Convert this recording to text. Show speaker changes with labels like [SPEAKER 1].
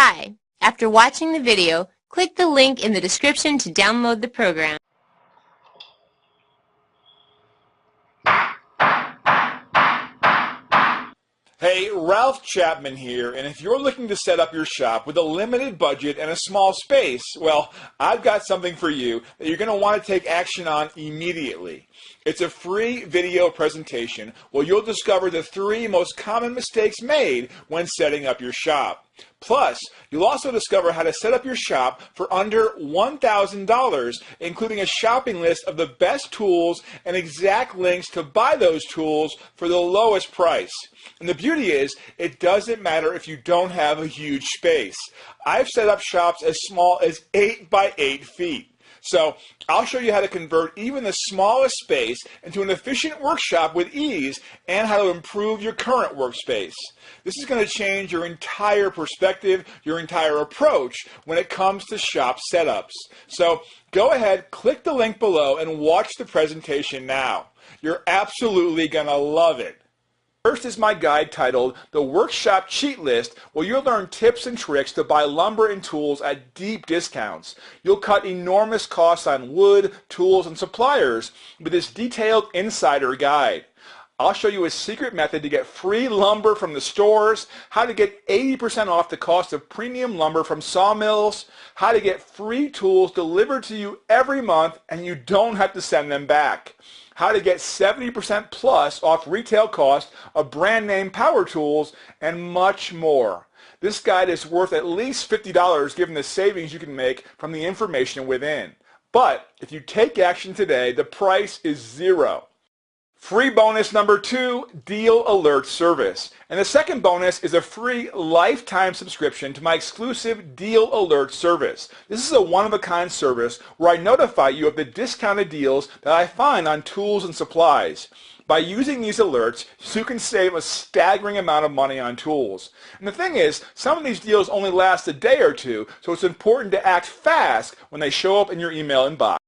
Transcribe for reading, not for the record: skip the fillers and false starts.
[SPEAKER 1] Hi, after watching the video, click the link in the description to download the program.
[SPEAKER 2] Hey, Ralph Chapman here, and if you're looking to set up your shop with a limited budget and a small space, well, I've got something for you that you're going to want to take action on immediately. It's a free video presentation where you'll discover the 3 most common mistakes made when setting up your shop. Plus, you'll also discover how to set up your shop for under $1,000, including a shopping list of the best tools and exact links to buy those tools for the lowest price. And the beauty is, it doesn't matter if you don't have a huge space. I've set up shops as small as 8 by 8 feet. So I'll show you how to convert even the smallest space into an efficient workshop with ease and how to improve your current workspace. This is going to change your entire perspective, your entire approach when it comes to shop setups. So go ahead, click the link below and watch the presentation now. You're absolutely going to love it. First is my guide titled The Workshop Cheat List, where you'll learn tips and tricks to buy lumber and tools at deep discounts. You'll cut enormous costs on wood, tools, and suppliers with this detailed insider guide. I'll show you a secret method to get free lumber from the stores, how to get 80% off the cost of premium lumber from sawmills, how to get free tools delivered to you every month and you don't have to send them back, how to get 70% plus off retail cost of brand name power tools, and much more. This guide is worth at least $50 given the savings you can make from the information within. But if you take action today, the price is $0. Free bonus number 2, Deal Alert Service. And the second bonus is a free lifetime subscription to my exclusive Deal Alert service. This is a one-of-a-kind service where I notify you of the discounted deals that I find on tools and supplies. By using these alerts, you can save a staggering amount of money on tools. And the thing is, some of these deals only last a day or two, so it's important to act fast when they show up in your email inbox.